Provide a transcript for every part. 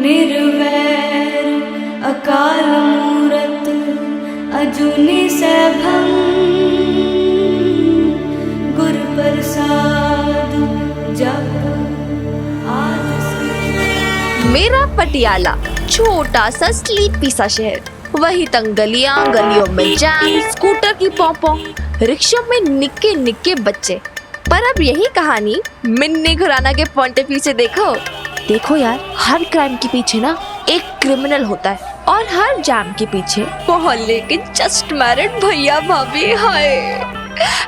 निर्वैर अकाल मूरत अजूनी सैभं गुर प्रसाद जप आद से। मेरा पटियाला छोटा सा स्लीपी सा शहर, वही तंग गलियां, गलियों में जैम, स्कूटर की पॉपो, रिक्शा में निक्के निक्के बच्चे। पर अब यही कहानी मिन्नी खुराना के पॉइंट ऑफ व्यू से देखो यार, हर क्राइम के पीछे ना एक क्रिमिनल होता है और हर जैम के पीछे मोहल्ले के जस्ट मैरिड भैया भाभी। हाय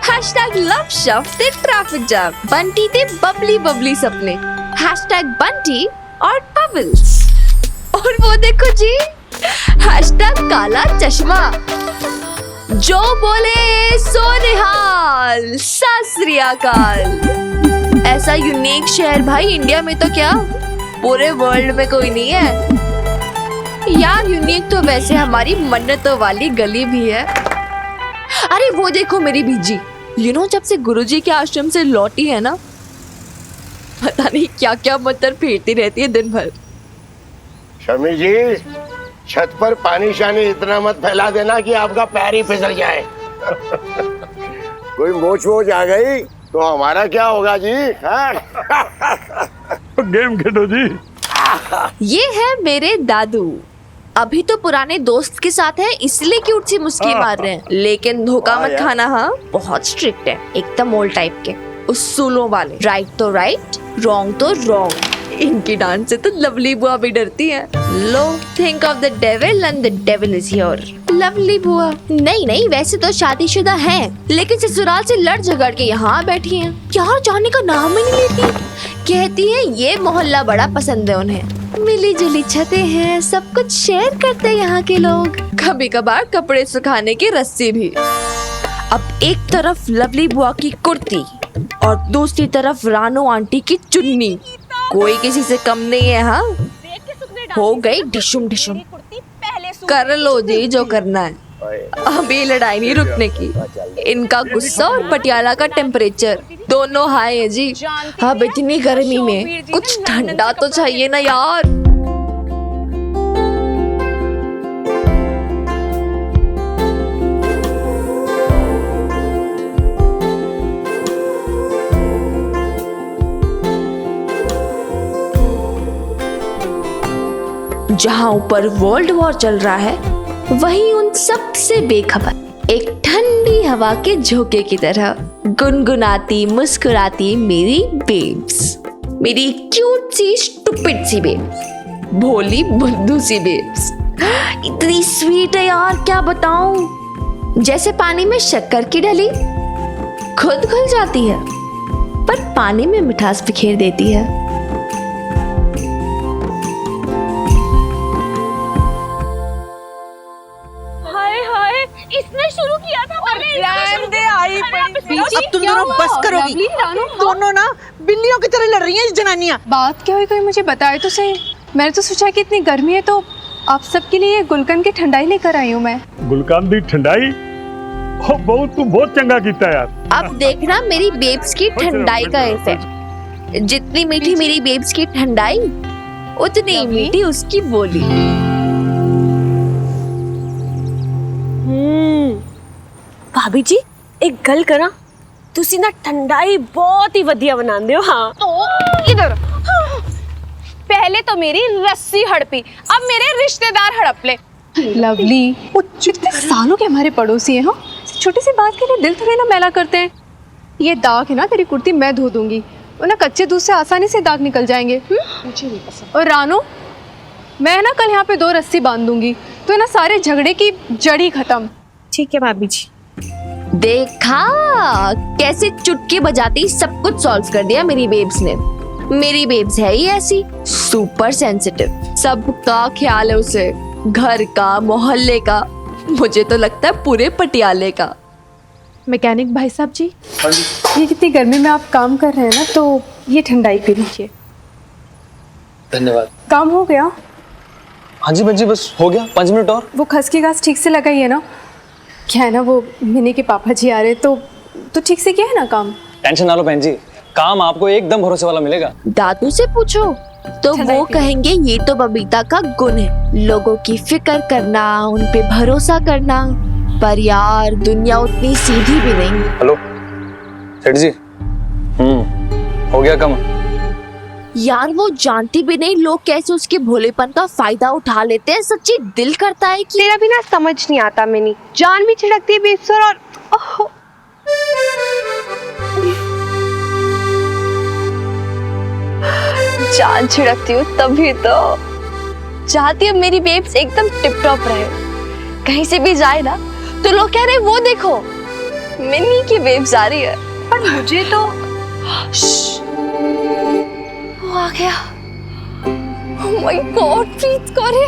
हैशटैग लव शफ्ट ते ट्रैफिक जैम, बंटी ते बबली बबली सपने, हैशटैग बंटी और बबल्स। और वो देखो जी, हैशटैग काला चश्मा, जो बोले सो निहाल, सत श्री अकाल। ऐसा यूनिक शहर भाई इंडिया में तो क्या पूरे वर्ल्ड में कोई नहीं है यार। यूनिक तो वैसे हमारी मन्नतों वाली गली भी है। अरे वो देखो मेरी बीजी, जब से गुरुजी के आश्रम से लौटी है ना, पता नहीं क्या क्या मंत्र फेरती रहती है दिन भर। शमी जी, छत पर पानी शानी इतना मत फैला देना कि आपका पैर ही फिसल जाए। कोई मोच वोच आ गई तो हमारा क्या होगा जी? गेम खेलो जी। ये है मेरे दादू, अभी तो पुराने दोस्त के साथ है इसलिए क्यूट सी मुस्की मार रहे हैं, लेकिन धोखा मत खाना। हाँ, बहुत स्ट्रिक्ट है, एकदम ओल्ड टाइप के उसूलों वाले। राइट तो राइट, रॉन्ग तो रॉन्ग। इनकी डांस से तो लवली बुआ भी डरती है। लो think of the devil and the devil is here. Lovely बुआ नहीं, वैसे तो शादीशुदा हैं, लेकिन ससुराल से लड़ झगड़ के यहाँ बैठी हैं। यार जाने का नाम ही नहीं लेती। कहती है ये मोहल्ला बड़ा पसंद है उन्हें, मिली जुली छतें हैं, सब कुछ शेयर करते हैं यहाँ के लोग, कभी कभार कपड़े सुखाने की रस्सी भी। अब एक तरफ लवली बुआ की कुर्ती और दूसरी तरफ रानो आंटी की चुन्नी, कोई किसी से कम नहीं है। हाँ, हो गई डिशुम डिशुम। कर लो जी जो करना है, अभी लड़ाई नहीं रुकने की। इनका गुस्सा और पटियाला का टेम्परेचर दोनों हाई है जी। अब इतनी गर्मी में कुछ ठंडा तो चाहिए ना यार। जहाँ ऊपर वर्ल्ड वॉर चल रहा है, वहीं उन सब से बेखबर एक ठंडी हवा के झोंके की तरह गुनगुनाती मुस्कुराती मेरी बेब्स, मेरी क्यूट सी स्टूपिड सी बेब्स, भोली बुद्धू सी बेब्स। इतनी स्वीट है यार, क्या बताऊं। जैसे पानी में शक्कर की डली, खुद घुल जाती है पर पानी में मिठास बिखेर देती है। इसने शुरू किया था। अब तुम दोनों बस करोगी? दोनों ना बिल्लियों की तरह लड़ रही हैं जनानियां। बात क्या हुई, कोई मुझे बताए तो सही। मैंने तो सोचा कि इतनी गर्मी है तो आप सबके लिए गुलकंद की ठंडाई लेकर आई हूँ मैं। गुलकंद दी ठंडाई? तू बहुत चंगा कीता यार। अब देखना मेरी बेब्स की ठंडाई का इफेक्ट। जितनी मीठी मेरी बेब्स की ठंडाई, उतनी मीठी उसकी बोली। भाभी जी एक गल करा, तुसी ना ठंडाई बहुत ही वधिया बनांदे हो। हाँ तो इधर पहले तो मेरी रस्सी हड़पी, अब मेरे रिश्तेदार हड़प ले। लवली, वो इतने सालों के हमारे पड़ोसी हैं। हाँ, छोटी सी बात के लिए दिल थोड़ी ना मैला करते हैं। ये दाग है ना, तेरी कुर्ती मैं धो दूंगी, वरना कच्चे दूध से आसानी से दाग निकल जाएंगे। मुझे नहीं पसंद। और रानो, मैं ना कल यहाँ पे 2 रस्सी बांध दूंगी तो ना सारे झगड़े की जड़ी खत्म। ठीक है भाभी जी। देखा कैसे चुटकी बजाती सब कुछ सॉल्व कर दिया मेरी बेब्स ने। मेरी बेब्स है ही ऐसी, सुपर सेंसिटिव, सबका ख्याल है उसे, घर का, मोहल्ले का, मुझे तो लगता है पूरे पटियाले का। मैकेनिक भाई साहब जी, ये कितनी गर्मी में आप काम कर रहे हैं ना, तो ये ठंडाई पी लीजिए। धन्यवाद। काम हो गया? हाँ जी बच्ची, बस हो गया, 5 मिनट और। वो खस की घास ठीक से लगाई है ना? क्या है ना, वो मिनी के पापा जी आ रहे तो ठीक से किया है ना काम? टेंशन ना लो बहन जी, काम आपको एकदम भरोसे वाला मिलेगा। दादू से पूछो, तो वो कहेंगे ये तो बबीता का गुण है, लोगों की फिक्र करना, उन पे भरोसा करना। पर यार दुनिया उतनी सीधी भी नहीं। हेलो सेठ जी। हो गया कम? यार वो जानती भी नहीं लोग कैसे उसके भोलेपन का फायदा उठा लेते हैं। सच्ची दिल करता है कि तेरा भी ना समझ नहीं आता मिनी, जान भी छिड़कती है बेबसर और ओह। जान छिड़कती हूँ तभी तो चाहती हूँ मेरी बेब्स एकदम टिप टॉप रहे। कहीं से भी जाए ना तो लोग कह रहे वो देखो मिनी की बेब्स आ रही है। पर मुझे तो वो आ गया। Oh my God, प्रीत करे।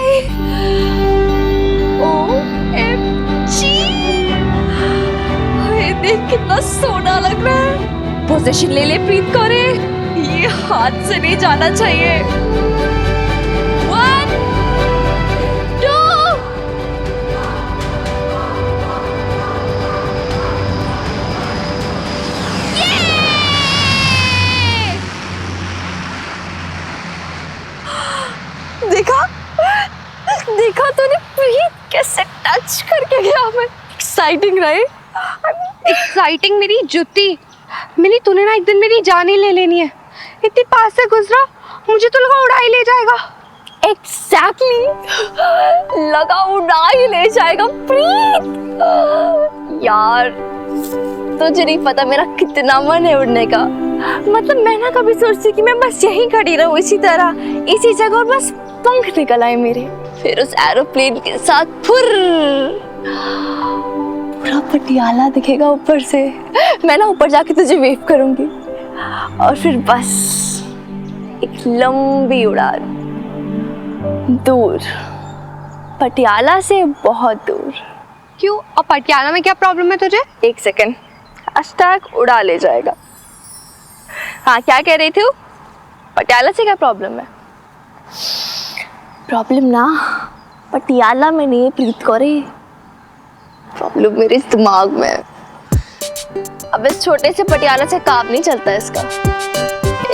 OMG, ये देख कितना सोना लग रहा है। पोजीशन ले ले प्रीत करे, ये हाथ से नहीं जाना चाहिए। 1 2 देखा देखा तूने प्रीत कैसे टच करके गया। मैं एक्साइटिंग रहे। एक्साइटिंग मेरी जुती। मिनी तूने ना एक दिन मेरी जान ही ले लेनी है। इतनी पास से गुजरा मुझे तो लगा उड़ा ही ले जाएगा। एग्जैक्टली लगा उड़ा ही ले जाएगा प्रीत। यार तुझे नहीं पता मेरा कितना मन है उड़ने का। मतलब मैं ना कभी सोचती कि मैं बस यहीं खड़ी रहूं इसी तरह इसी जगह और बस पंख निकल आए मेरे, फिर उस एरोप्लेन के साथ फुर पूरा पटियाला दिखेगा ऊपर से। मैं ना ऊपर जाके तुझे वेव करूंगी और फिर बस एक लंबी उड़ान दूर, पटियाला से बहुत दूर। क्यों? और पटियाला में क्या प्रॉब्लम है तुझे? एक सेकंड, अष्टक उड़ा ले जाएगा। हाँ क्या कह रही थी? पटियाला से क्या प्रॉब्लम है? प्रॉब्लम ना पटियाला में नहीं प्रीत कौरे, प्रॉब्लम मेरे दिमाग में है। अब इस छोटे से पटियाला से काम नहीं चलता इसका,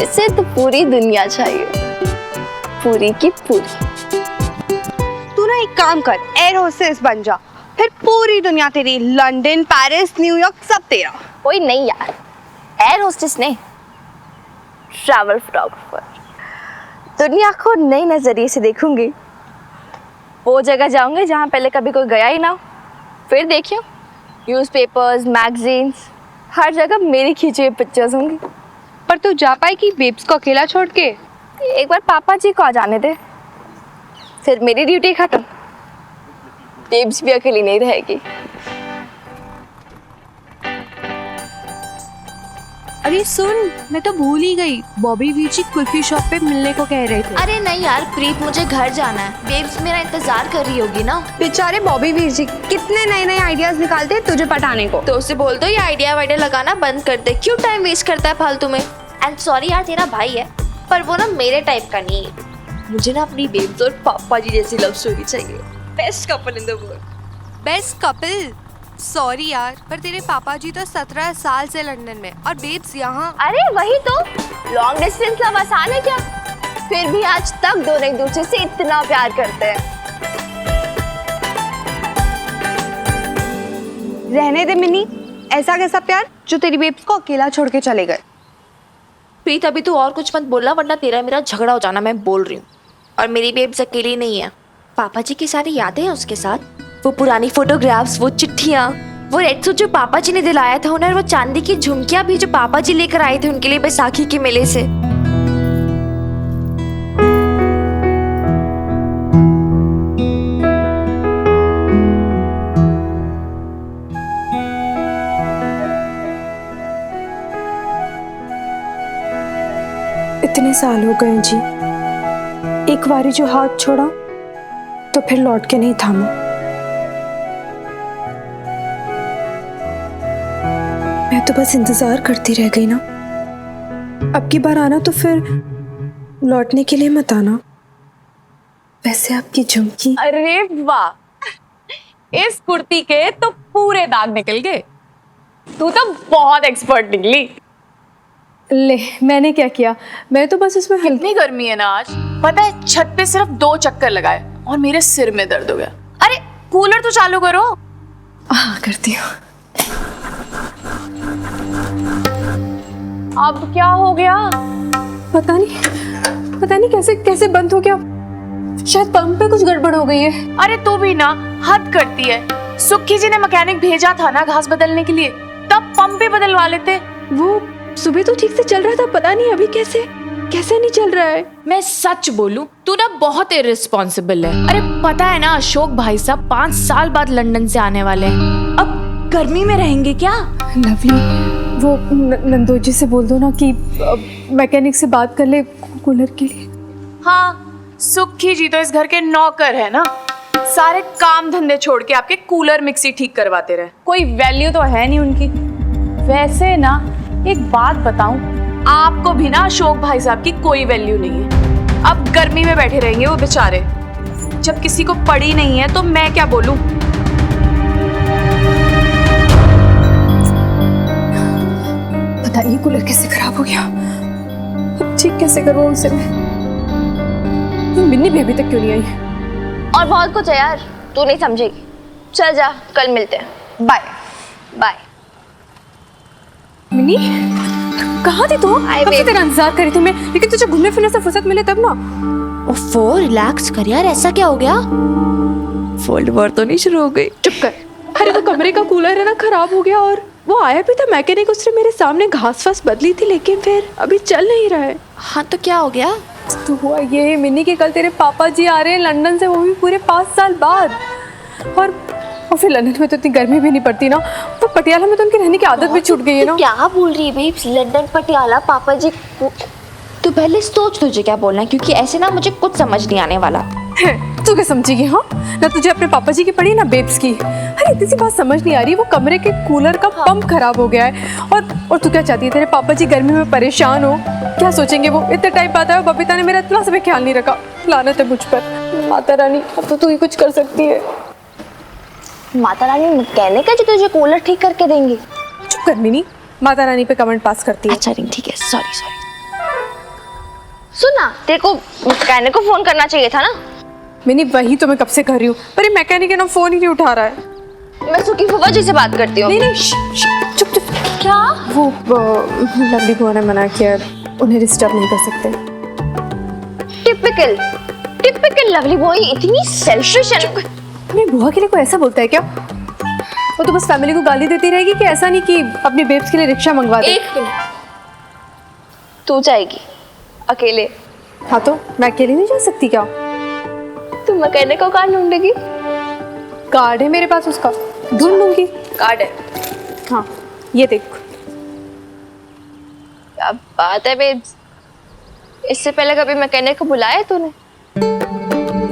इसे तो पूरी दुनिया चाहिए, पूरी की पूरी। तू ना एक काम कर, एयर होस्टेस बन जा, फिर पूरी दुनिया तेरी, लंदन, पेरिस, न्यूयॉर्क सब तेरा। कोई नहीं यार, एयर होस्टेस नहीं, ट्रैवल फोटोग्राफर। दुनिया को नए नजरिए से देखूंगी, वो जगह जाऊंगी जहाँ पहले कभी कोई गया ही ना हो। फिर देखियो न्यूज़पेपर्स, मैगजीन्स, हर जगह मेरी खींची हुई पिक्चर्स होंगी। पर तू जा पाएगी बेब्स को अकेला छोड़ के? एक बार पापा जी को आ जाने दे, फिर मेरी ड्यूटी खत्म, बेब्स भी अकेली नहीं रहेगी। अरे सुन, मैं तो भूल ही गई, बॉबी वीर जी कुल्फी शॉप पे मिलने को कह रहे थे। अरे नहीं यार प्रीत, मुझे घर जाना है, बेब्स मेरा इंतजार कर रही होगी ना। बेचारे बॉबी वीर जी कितने नए नए आइडियाज निकालते हैं तुझे पटाने को। तो उसे बोल दो ये आइडिया वाइडिया लगाना बंद कर दे, क्यों टाइम वेस्ट करता है फालतू में। एंड सॉरी यार तेरा भाई है, पर वो ना मेरे टाइप का नहीं है। मुझे ना अपनी बेब्स और पापा जी जैसी लव स्टोरी चाहिए। Best couple in the world. Best couple? Sorry यार, पर तेरे पापा जी तो 17 साल से लंदन में और बेब्स यहाँ। अरे वही तो, लॉन्ग डिस्टेंस लव आसान है क्या? फिर भी आज तक दोनों एक दूसरे से इतना प्यार करते हैं। रहने दे मिनी, ऐसा कैसा प्यार जो तेरी बेब्स को अकेला छोड़ के चले गए। प्रीत अभी तू और कुछ मत बोलना, वरना तेरा मेरा झगड़ा हो जाना, मैं बोल रही हूँ। और मेरी बेब्स अकेली नहीं है, पापा जी की सारी यादें हैं उसके साथ, वो पुरानी फोटोग्राफ्स, वो चिट्ठियाँ, वो रेड सूट जो पापा जी ने दिलाया था उन्हें, और वो चांदी की झुमकियाँ भी जो पापा जी लेकर आए थे उनके लिए बैसाखी के मेले से। इतने साल हो गए जी, एक बारी जो हाथ छोड़ा तो फिर लौट के नहीं थामा। मैं तो बस इंतजार करती रह गई ना। अब की बार आना तो फिर लौटने के लिए मत आना। वैसे आपकी झुमकी। अरे वाह, इस कुर्ती के तो पूरे दाग निकल गए। तू तो बहुत एक्सपर्ट निकली। ले, मैंने क्या किया? मैं तो बस इसमें हल्की इतनी गर्मी है ना आज, पता है छत पे सिर्फ 2 चक्कर लगाए और मेरे सिर में दर्द हो गया। अरे कूलर तो चालू करो। हाँ, करती हूँ। अब क्या हो गया? पता नहीं कैसे कैसे बंद हो गया। शायद पंप पे कुछ गड़बड़ हो गई है। अरे तू भी ना हद करती है। सुखी जी ने मैकेनिक भेजा था ना घास बदलने के लिए, तब पंप भी बदलवा लेते। वो सुबह तो ठीक से चल रहा था, पता नहीं अभी कैसे नहीं चल रहा है। मैं सच बोलूं, तू ना बहुत इर्रिस्पॉन्सिबल है। अरे पता है ना अशोक भाई साहब 5 साल बाद लंदन से आने वाले हैं। अब गर्मी में रहेंगे क्या? लवली, वो नंदोजी से बोल दो ना कि मैकेनिक से बात कर ले कूलर के लिए। हाँ, सुखी जी तो इस घर के नौकर है ना, सारे काम धंधे छोड़ के आपके कूलर मिक्सी ठीक करवाते रहे। कोई वैल्यू तो है नहीं उनकी। वैसे ना एक बात बताऊं, आपको भी ना अशोक भाई साहब की कोई वैल्यू नहीं है। अब गर्मी में बैठे रहेंगे वो बेचारे। जब किसी को पड़ी नहीं है तो मैं क्या बोलूं? पता नहीं कूलर कैसे खराब हो गया, अब ठीक कैसे करूँ उसे मैं। मिन्नी भी अभी तक क्यों नहीं आई? और बहुत कुछ है यार, तू नहीं समझेगी। चल जा, कल मिलते हैं। Bye bye. मिन्नी, कहाँ थी तू? कब से तेरा इंतजार करी थी मैं, लेकिन तुझे घूमने फिरने से फुर्सत मिले तब ना। ओफो, रिलैक्स कर यार, ऐसा क्या हो गया? फोल्ड वॉर तो नहीं शुरू हो गई? चुप कर। अरे वो कमरे का कूलर है ना खराब हो गया, और वो आया भी था मैकेनिक, उसने मेरे सामने घास वास बदली थी, लेकिन फिर अभी चल नहीं रहा है। हाँ तो क्या हो गया? तो हुआ ये मिन्नी कि कल तेरे पापा जी आ रहे हैं लंदन से, वो भी पूरे 5 साल बाद। और फिर लंदन में तो इतनी गर्मी भी नहीं पड़ती ना, तो पटियाला में तो उनकी रहने की आदत भी छूट गई है ना। क्या बोल रही है भाई? लंदन पटियाला पापा जी तू पहले सोच तुझे क्या बोलना है, क्योंकि ऐसे ना मुझे कुछ समझ नहीं आने वाला। तू क्या समझेगी? हाँ, ना तुझे अपने पापा जी की पड़ी ना बेब्स की। अरे इतनी सी बात समझ नहीं आ रही, वो कमरे के कूलर का पंप खराब हो गया है। और तू क्या चाहती है तेरे पापा जी गर्मी में परेशान हो? क्या सोचेंगे वो? इतने टाइम बाद आया, बबीता ने मेरा इतना सा भी ख्याल नहीं रखा। लानत है मुझ पर। माता रानी, अब तो तू ही कुछ कर सकती है। माता रानी मैकेनिक है जो तुझे कूलर ठीक करके देंगी? चुप कर मिनी, माता रानी पे कमेंट पास करती है। अच्छा ठीक है, सॉरी। सुना, तेरे को मैकेनिक को फोन करना चाहिए था ना। मिनी, वही तो मैं कब से कर रही हूँ, पर ये मैकेनिक है ना फोन ही नहीं उठा रहा है। मैं सुखी फूफा जी से बात करती हूँ। नहीं, चुप। क्या? वो लवली बुआ ने मना किया, उन्हें डिस्टर्ब नहीं कर सकते। टिपिकल लवली बॉय, इतनी सेल्फिश है। अपनी बुआ के लिए कोई ऐसा बोलता है क्या? वो तो बस फैमिली को गाली देती रहेगी कि ऐसा नहीं कि अपनी बेब्स के लिए रिक्शा मंगवा दे। एक मिनट, तू जाएगी अकेले? हाँ तो मैं अकेली नहीं जा सकती क्या? तू मैकेनिक को कहाँ ढूंढेगी? कार्ड है मेरे पास, उसका ढूंढ लूंगी। कार्ड है? हाँ, ये देख। क्या बात है बेब्स, इससे पहले कभी मैकेनिक को बुलाया है तूने?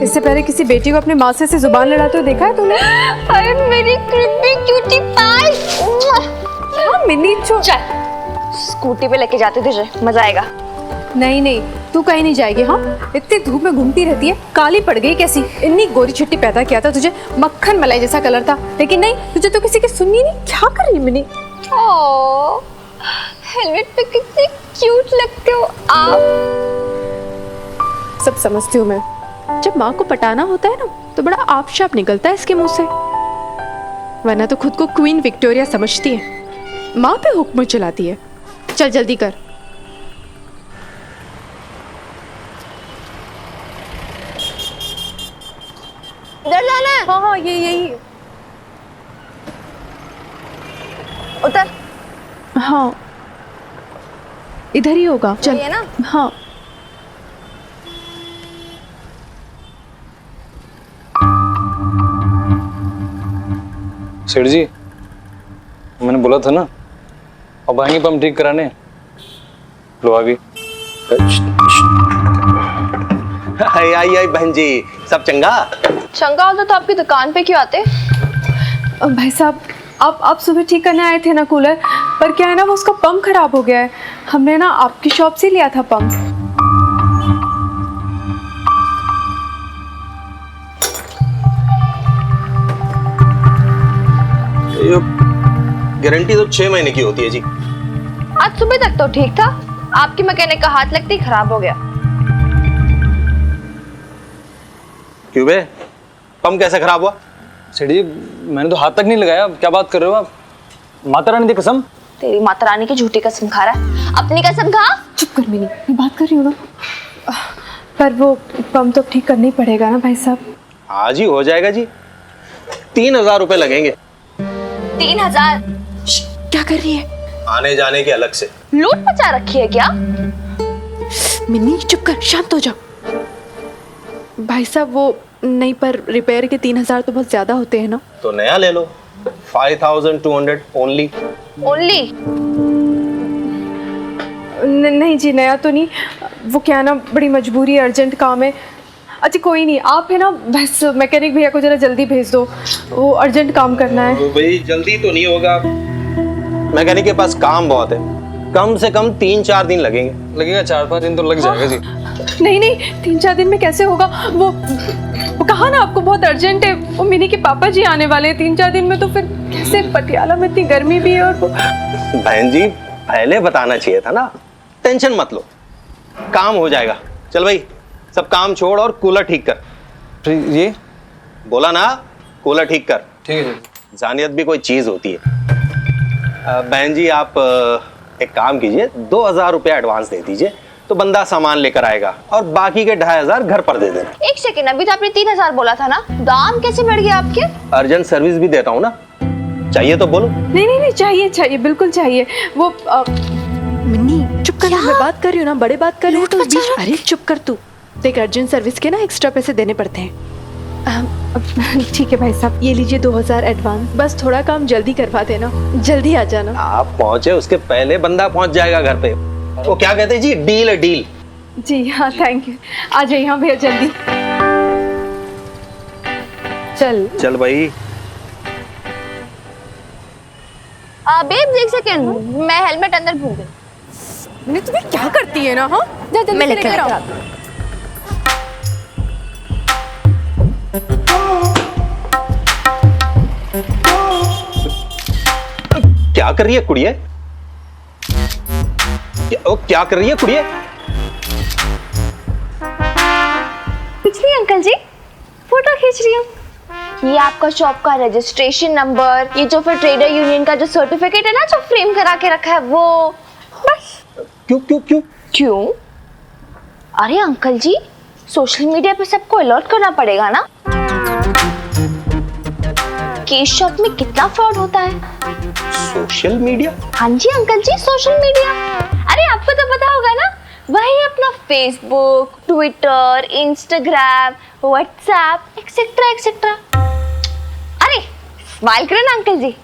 इससे पहले किसी बेटी को अपने माँ से जुबान लड़ाते हुए देखा है तूने? अरे मेरी क्यूटी क्यूटी पाई। हाँ मिनी, चल स्कूटी पे लेके जाते तुझे, मजा आएगा। नहीं, तू कहीं नहीं जाएगी। हाँ, इतनी धूप में घूमती रहती है, काली पड़ गई कैसी। इतनी गोरी छिट्टी पैदा किया था तुझे, मक्खन मलाई जैसा कलर था, लेकिन नहीं, तुझे तो किसी की सुननी नहीं। क्या कर रही है मिनी? ओह, हेलमेट पे कितने क्यूट लगते हो आप। सब समझती हूँ मैं। जब माँ को पटाना होता है ना, तो बड़ा आपशाप निकलता है इसके मुंह से, वरना तो खुद को क्वीन विक्टोरिया समझती है, माँ पे हुक्म चलाती है। चल जल्दी कर। इधर जाना है? हाँ, यही उतर। हाँ, इधर ही होगा। चल। ये ना? हाँ। सेठ जी, मैंने बोला था ना, अब आएंगे पंप ठीक कराने। लो आ गई। आई बहन जी, सब चंगा? चंगा होता तो आपकी दुकान पे क्यों आते? भाई साहब, आप सुबह ठीक करने आए थे ना कूलर, पर क्या है ना, वो उसका पंप खराब हो गया है। हमने ना आपकी शॉप से लिया था पंप। गारंटी तो 6 महीने की होती है जी। आज सुबह तक तो ठीक था, आपके मैकेनिक का हाथ लगते ही खराब हो गया। क्यों बे, पंप कैसे खराब हुआ? सेठ जी मैंने तो हाथ तक नहीं लगाया, क्या बात कर रहे हो आप? माता रानी की कसम। तेरी माता रानी की झूठी कसम खा रहा है, अपनी कसम खा। चुप कर मिनी, मैं बात कर रही हूँ ना। पर वो पंप तो ठीक करना ही पड़ेगा ना भाई साहब। आज ही हो जाएगा जी, 3,000 रुपए लगेंगे। 3,000? क्या कर रही है? आने जाने के अलग से। लूट मचा रखी है क्या? मिनी चुप कर, शांत हो जाओ। भाई साहब वो नहीं, पर रिपेयर के 3,000 तो बहुत ज्यादा होते हैं ना। तो नया ले लो, 5,200 ओनली। ओनली? नहीं जी, नया तो नहीं। वो क्या ना, बड़ी मजबूरी है, अर्जेंट काम है। अच्छा कोई नहीं, आप है ना बस मैकेनिक भैया को जरा जल्दी भेज दो, वो अर्जेंट काम करना है। तो भाई जल्दी तो नहीं होगा, मैकेनिक के पास काम बहुत है, कम से कम 3-4 दिन लगेंगे। लगेगा 4-5 दिन तो लग जाएगा जी। नहीं नहीं, 3-4 दिन में कैसे होगा? वो कहा ना आपको बहुत अर्जेंट है, वो मिनी के पापा जी आने वाले हैं 3-4 दिन में, तो फिर कैसे? पटियाला में इतनी गर्मी भी है। और वो बहन जी पहले बताना चाहिए था ना, टेंशन मत लो, काम हो जाएगा। चल भाई सब काम छोड़ और कूलर ठीक कर। ये बोला ना, कूलर ठीक कर। ठीक है। इंसानियत भी कोई चीज होती है। बहन जी आप एक काम कीजिए, 2,000 रुपया एडवांस दे दीजिए, तो बंदा सामान लेकर आएगा और बाकी के 2,500 घर पर दे देना। एक सेकेंड, अभी तो आपने 3,000 बोला था ना, दाम कैसे बढ़ गया आपके? अर्जेंट सर्विस भी देता हूँ ना, चाहिए तो बोलो। नहीं नहीं नहीं, चाहिए चाहिए, बिल्कुल चाहिए। वो मिन्नी चुप कर, मैं बात कर रही हूँ ना, बड़े बात कर रहे हो तो बीच। अरे चुप कर तू। देख अर्जेंट सर्विस के ना एक्स्ट्रा पैसे देने पड़ते हैं। ठीक है भाई साहब, ये लीजिए 2,000 एडवांस, बस थोड़ा काम जल्दी करवा देना, जल्दी आ जाना। आप पहुंचे उसके पहले बंदा पहुंच जाएगा घर पे। वो क्या कहते हैं जी, डील है डील। जी हाँ, थैंक यू। आ जाइए हाँ भैया जल्दी। चल चल भाई। बेब एक सेकेंड, मैं हेलमेट अंदर भूल गई। नहीं तुम्हें क्या करती है ना? हाँ जा जल्दी मैं से लेकर लेकर आओ। आती हूँ। क्या कर रही है कुड़िए? क्या कर रही है कुड़िए? कुछ नहीं अंकल जी, फोटो खींच रही हूँ। ये आपका शॉप का रजिस्ट्रेशन नंबर, ये जो फिर ट्रेडर यूनियन का जो सर्टिफिकेट है ना, जो फ्रेम करा के रखा है वो, बस। क्यों क्यों क्यों क्यों? अरे अंकल जी, सोशल मीडिया पे सबको अलर्ट करना पड़ेगा ना कि इस शॉप में कितना फ्रॉड होता है। Social media? हाँ जी अंकल जी, सोशल मीडिया। अरे आपको तो पता होगा ना, वही अपना Facebook, Twitter, Instagram, WhatsApp etcetera etcetera. अरे स्माइल करो ना अंकल जी,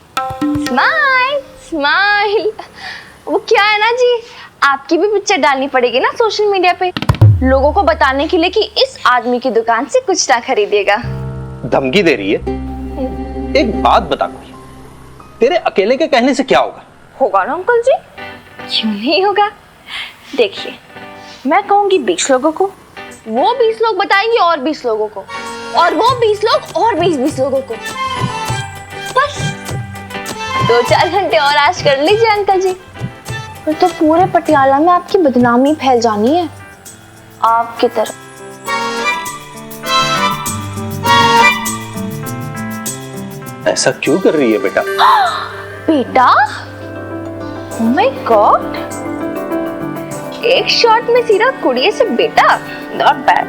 स्माइल स्माइल। वो क्या है ना जी, आपकी भी पिक्चर डालनी पड़ेगी ना सोशल मीडिया पे, लोगों को बताने के लिए कि इस आदमी की दुकान से कुछ ना खरीदिएगा। धमकी दे रही है? एक बात बता कोई, तेरे अकेले के कहने से क्या होगा? होगा ना अंकल जी, क्यों नहीं होगा। देखिए मैं कहूंगी 20 लोगों को, वो 20 लोग बताएंगे और 20 लोगों को, और वो 20 लोग और 20 लोगों को। बस 2-4 घंटे और ऐश कर लीजिए अंकल जी, फिर तो पूरे पटियाला में आपकी बदनामी फैल जानी है आपकी तरफ। ऐसा क्यों कर रही है बेटा? बेटा? ओह माय गॉड, एक शॉट में सीधा कुड़िए से बेटा, नॉट बैड।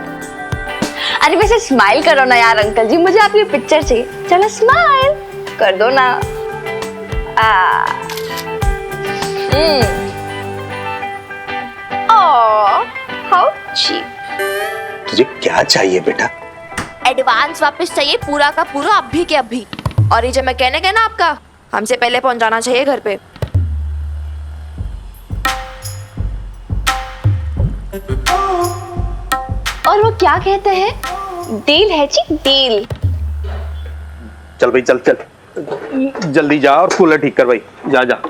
अरे वैसे स्माइल करो ना यार अंकल जी, मुझे आपकी पिक्चर चाहिए। चलो स्माइल कर दो ना। How cheap. तुझे क्या चाहिए बेटा? एडवांस वापस चाहिए, पूरा का पूरा, अभी के अभी। और ये जो मैकेनिक है ना आपका, हमसे पहले पहुंच जाना चाहिए घर पे। और वो क्या कहते हैं, डील है जी, डील। चल भाई चल चल, जल्दी जा और कूलर ठीक कर भाई, जा जा।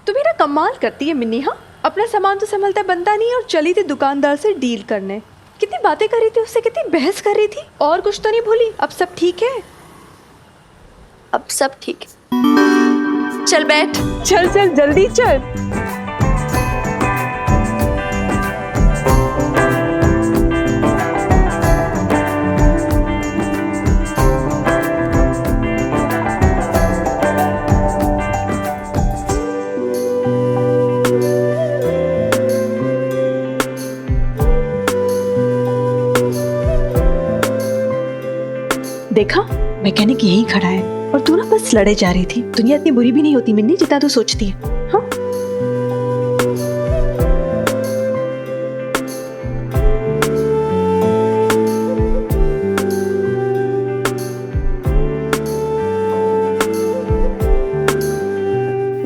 तू मेरा कमाल करती है मिन्नी। हाँ अपना सामान तो संभलता बनता नहीं, और चली थी दुकानदार से डील करने। कितनी बातें कर रही थी उससे, कितनी बहस कर रही थी। और कुछ तो नहीं भूली? अब सब ठीक है? अब सब ठीक है। चल बैठ। चल चल जल्दी चल। देखा, मैकेनिक यहीं खड़ा है और तू ना बस लड़े जा रही थी। दुनिया इतनी बुरी भी नहीं होती मिन्नी जितना तू सोचती है। हाँ?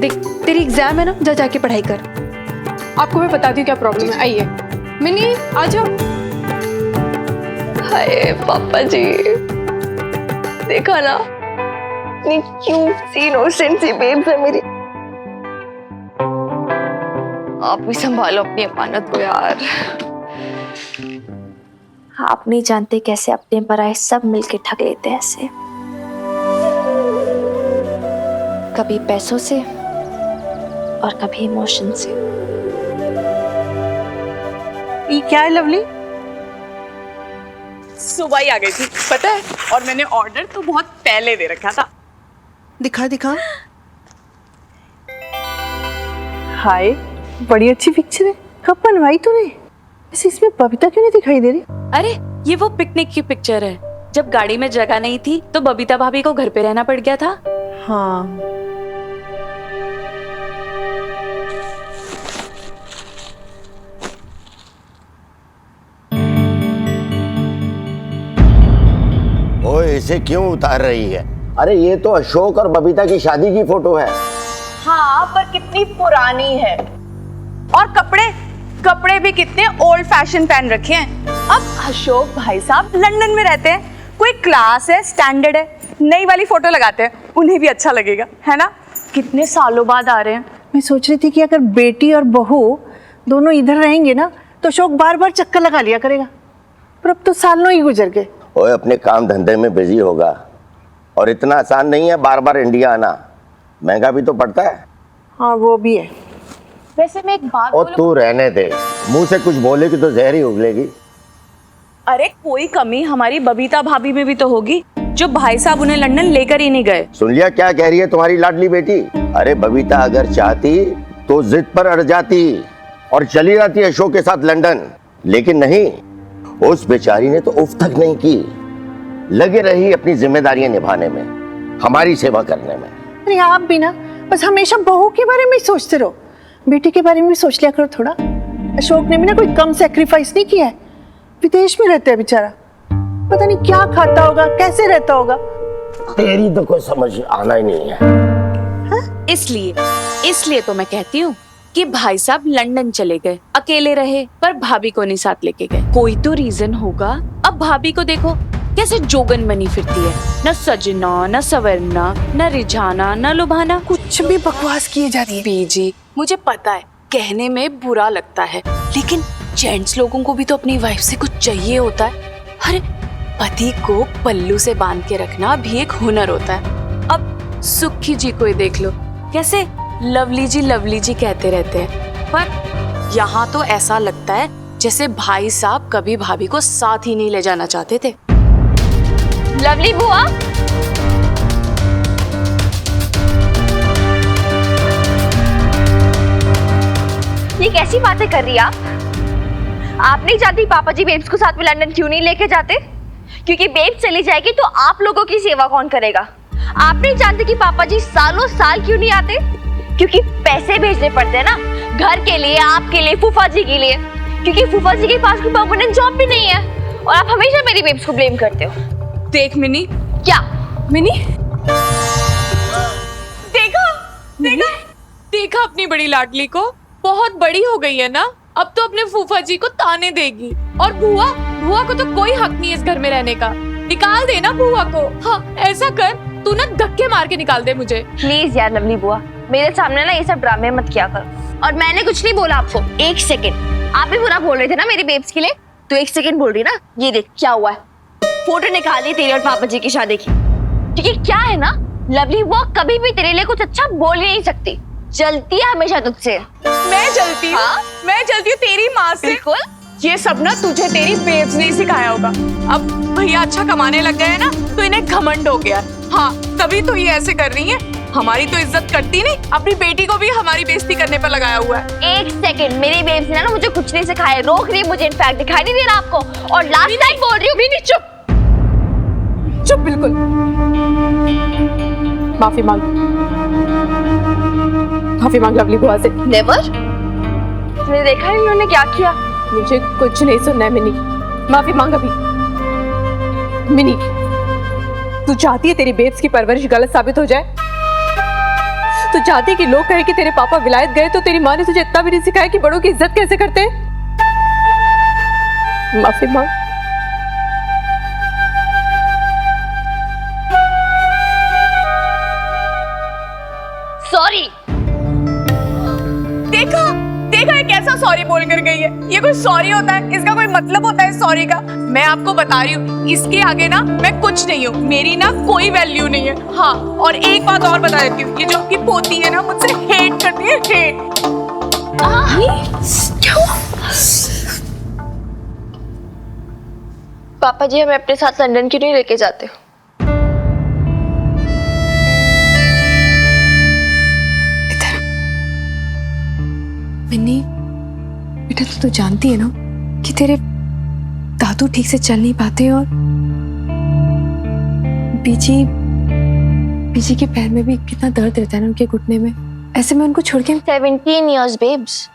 देख तेरी एग्जाम है ना, जा जाके पढ़ाई कर। आपको मैं बताती हूँ क्या प्रॉब्लम है। आइए मिनी आ जाओ। हाय पापा जी, देखा ना इतनी क्यूट सी इनोसेंट सी बेब्स है मेरी। आप भी संभालो अपनी अमानत को यार। आप नहीं जानते कैसे अपने पराए सब मिलके ठग लेते हैं ऐसे, कभी पैसों से और कभी इमोशन से। ये क्या है लवली? सुबह ही आ गई थी पता है, और मैंने ऑर्डर तो बहुत पहले दे रखा था। दिखा दिखा। हाय, बड़ी अच्छी पिक्चर है। कब बनवाई तूने? वैसे इसमें बबीता क्यों नहीं दिखाई दे रही? अरे ये वो पिकनिक की पिक्चर है, जब गाड़ी में जगह नहीं थी तो बबीता भाभी को घर पे रहना पड़ गया था। हाँ। ओए, इसे क्यों उतार रही है? अरे ये तो अशोक और बबीता की शादी की फोटो है। हाँ पर कितनी पुरानी है, और कपड़े भी कितने ओल्ड फैशन पहन रखे हैं। अब अशोक भाई साहब लंदन में रहते हैं, कोई क्लास है, स्टैंडर्ड है, नई वाली फोटो लगाते हैं, उन्हें भी अच्छा लगेगा, है ना? कितने सालों बाद आ रहे हैं। मैं सोच रही थी कि अगर बेटी और बहू दोनों इधर रहेंगे ना तो अशोक बार बार चक्कर लगा लिया करेगा, पर अब तो सालों ही गुजर गए। ओए, अपने काम धंधे में बिजी होगा, और इतना आसान नहीं है बार बार इंडिया आना, महंगा भी तो पड़ता है। हाँ वो भी है। वैसे मैं एक बात और तू रहने दे, मुंह से कुछ बोलेगी तो जहर ही उगलेगी। अरे कोई कमी हमारी बबीता भाभी में भी तो होगी, जो भाई साहब उन्हें लंदन लेकर ही नहीं गए। सुन लिया क्या कह रही है तुम्हारी लाडली बेटी? अरे बबीता अगर चाहती तो जिद पर अड़ जाती और चली जाती अशोक के साथ लंदन, लेकिन नहीं, उस बेचारी ने तो उफ तक नहीं की, लगे रही अपनी जिम्मेदारियां निभाने में, हमारी सेवा करने में। अरे आप भी ना बस हमेशा बहू के बारे में ही सोचते रहो, बेटी के बारे में सोच लिया करो थोड़ा। अशोक ने भी ना कोई कम सैक्रिफाइस नहीं किया है, विदेश में रहता है बेचारा, पता नहीं क्या खाता होगा, कैसे रहता होगा। तेरी तो कोई समझ आना ही नहीं है। इसलिए तो मैं कहती हूँ कि भाई साहब लंदन चले गए, अकेले रहे, पर भाभी को नहीं साथ लेके गए। कोई तो रीजन होगा। अब भाभी को देखो कैसे जोगन बनी फिरती है, न सजना, न सवरना, न रिझाना, न लुभाना, कुछ भी बकवास किए जा रही है। बीजी, मुझे पता है कहने में बुरा लगता है, लेकिन जेंट्स लोगों को भी तो अपनी वाइफ से कुछ चाहिए होता है। अरे पति को पल्लू से बांध के रखना भी एक हुनर होता है। अब सुखी जी को ही देख लो, कैसे लवली जी कहते रहते हैं, पर यहाँ तो ऐसा लगता है जैसे भाई साहब कभी भाभी को साथ ही नहीं ले जाना चाहते थे। लवली बुआ, ये कैसी बातें कर रही है आप नहीं जानती पापा जी बेब्स को साथ में लंदन क्यों नहीं लेके जाते? क्योंकि बेब्स चली जाएगी तो आप लोगों की सेवा कौन करेगा? आप नहीं जानते कि पापा जी सालों साल क्यों नहीं आते? क्योंकि पैसे भेजने पड़ते हैं ना, घर के लिए, आपके लिए, फूफा जी के लिए, क्योंकि फूफा जी के पास कोई परमानेंट जॉब भी नहीं है, और आप हमेशा मेरी बेब्स को ब्लेम करते हो। देख मिनी, क्या मिनी, देखा अपनी बड़ी लाडली को, बहुत बड़ी हो गई है ना, अब तो अपने फूफा जी को ताने देगी। और बुआ को तो कोई हक नहीं है इस घर में रहने का, निकाल देना बुआ को। हाँ ऐसा कर, तू ना धक्के मार के निकाल दे मुझे। प्लीज यार लवली बुआ, मेरे सामने ना ये सब ड्रामे मत किया करो। और मैंने कुछ नहीं बोला आपको। एक सेकंड, आप भी बुरा बोल रहे थे ना मेरी बेब्स के लिए, तो एक सेकंड बोल रही ना। ये देख क्या हुआ है, फोटो निकाली तेरी और पापा जी की शादी की। क्योंकि क्या है ना, लवली बुआ कभी भी तेरे लिए कुछ अच्छा बोल नहीं सकती, जलती है हमेशा तुझसे। मैं जलती हूँ? हाँ? मैं जलती हूँ तेरी माँ से? बिल्कुल। ये सब ना तुझे तेरी बेब्स ने सिखाया होगा। अब भैया अच्छा कमाने लग गए ना, तो इन्हें घमंड हो गया। हाँ तभी तो ये ऐसे कर रही है, हमारी तो इज्जत करती नहीं, अपनी बेटी को भी हमारी बेइज्जती करने पर लगाया हुआ है। एक सेकंड, मेरी बेब्स ने ना मुझे कुछ नहीं सिखाया, रोक रही है मुझे, इनफैक्ट दिखाई नहीं दे रहा आपको। और लास्ट टाइम बोल रही हूँ, भी नहीं, चुप। चुप बिल्कुल। माफी मांग लवली बुआ से। नेवर। तुमने देखा ही उन्होंने क्या किया? मुझे कुछ नहीं सुनना है मिनी, माफी मांग अभी। मिनी, तू चाहती है तेरी बेब्स की परवरिश गलत साबित हो जाए? तू चाहती है कि लोग कहे कि तेरे पापा विलायत गए तो तेरी माँ ने तुझे इतना भी नहीं सिखाया कि बड़ों की इज्जत कैसे करते हैं? माफी मांग। सॉरी। देखा देखा ये कैसा सॉरी बोल कर गई है। ये कोई सॉरी होता है? इसका कोई मतलब होता है सॉरी का? मैं आपको बता रही हूँ, इसके आगे ना मैं कुछ नहीं हूँ, मेरी ना कोई वैल्यू नहीं है। हाँ, और एक बात और बता देती हूँ, ये जो आपकी पोती है ना मुझसे हेट करती है, हेट। पापा जी हमें अपने साथ लंदन क्यों नहीं लेके जाते? मिन्नी बेटा, तू जानती है ना कि तेरे दादू ठीक से चल नहीं पाते और बीजी के पैर में भी कितना दर्द रहता है ना, उनके घुटने में। ऐसे में उनको छोड़ के 17 years बेब्स,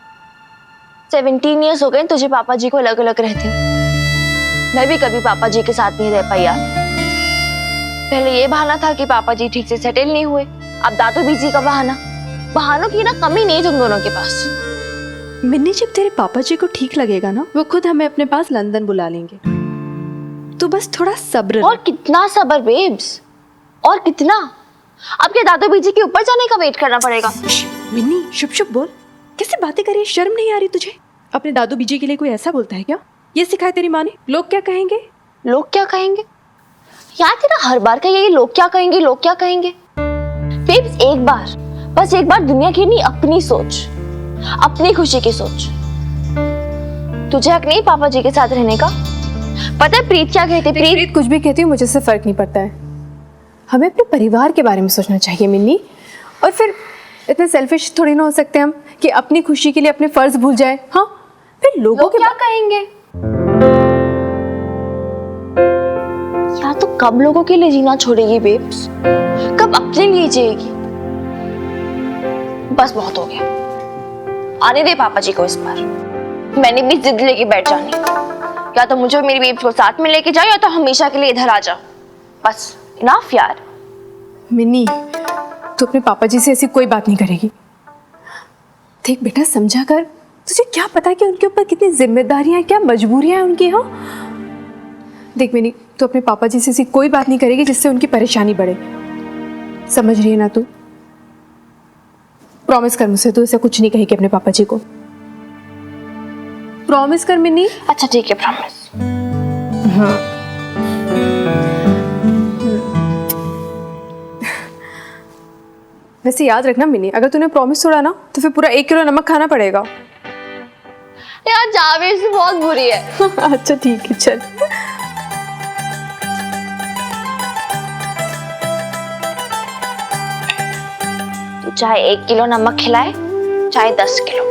17 years हो गए तुझे पापा जी को अलग अलग रहते। मैं भी कभी पापा जी के साथ नहीं रह पाई यार। पहले ये बहाना था कि पापा जी ठीक से सेटल नहीं हुए, अब दादू बीजी का बहाना। बहानों की ना कमी नहीं तुम दोनों के पास। मिन्नी, जब तेरे पापा जी को ठीक लगेगा ना, वो खुद हमें अपने पास लंदन बुला लेंगे। तू बस थोड़ा सब्र। और कितना सब्र बेब्स, और कितना? अब क्या दादू बीजी के ऊपर जाने का वेट करना पड़ेगा? मिन्नी शुभ शुभ बोल, कैसे बातें करी? शर्म नहीं आ रही तुझे? अपने दादू बीजी के लिए कोई ऐसा बोलता है क्या? ये सिखाया तेरी माँ ने? लोग क्या कहेंगे? लोग क्या कहेंगे यार? तेरा हर बार का ये लोग क्या कहेंगे, लोग क्या कहेंगे। बेब्स एक बार, बस एक बार दुनिया की नहीं अपनी सोच, अपनी खुशी की सोच। तुझे हक नहीं पापा जी के साथ रहने का? पता है प्रीत क्या कहती? प्रीत कुछ भी कहती है मुझे से फर्क नहीं पड़ता है। हमें अपने परिवार के बारे में सोचना चाहिए मिन्नी। और फिर इतने सेल्फिश थोड़ी ना हो सकते हम कि अपनी खुशी के लिए अपने फर्ज भूल जाए। हाँ, फिर लोगों के क्या कहेंगे? या तो कब लोगों के लिए जीना छोड़ेगी बेब्स? कब अपने लिए जिएगी? बस बहुत हो गया, आने दे पापा जी को इस बार। मैंने भी जिद लेके बैठ जानी, या तो मुझे मेरी बेब्स को साथ में लेके जाओ या तो हमेशा के लिए इधर आ जाओ। बस इनफ यार। मिन्नी, तू अपने पापा जी से ऐसी कोई बात नहीं करेगी। देख बेटा, समझा कर। तुझे क्या पता कि उनके ऊपर कितनी जिम्मेदारियां हैं, क्या मजबूरियां हैं उनकी। हाँ देख मिन्नी, तू अपने पापा जी से ऐसी कोई बात नहीं करेगी जिससे उनकी परेशानी बढ़े। समझ रही है ना तू? प्रॉमिस कर मुझसे, तू ऐसा कुछ नहीं कहेगी अपने पापा जी को। प्रॉमिस कर मिन्नी। अच्छा ठीक है, प्रॉमिस। हाँ। वैसे याद रखना मिन्नी, अगर तूने प्रॉमिस तोड़ा ना तो फिर पूरा 1 किलो नमक खाना पड़ेगा। यार जावेद से बहुत बुरी है। अच्छा ठीक है, चल। तू चाहे 1 किलो नमक खिलाए चाहे 10 किलो,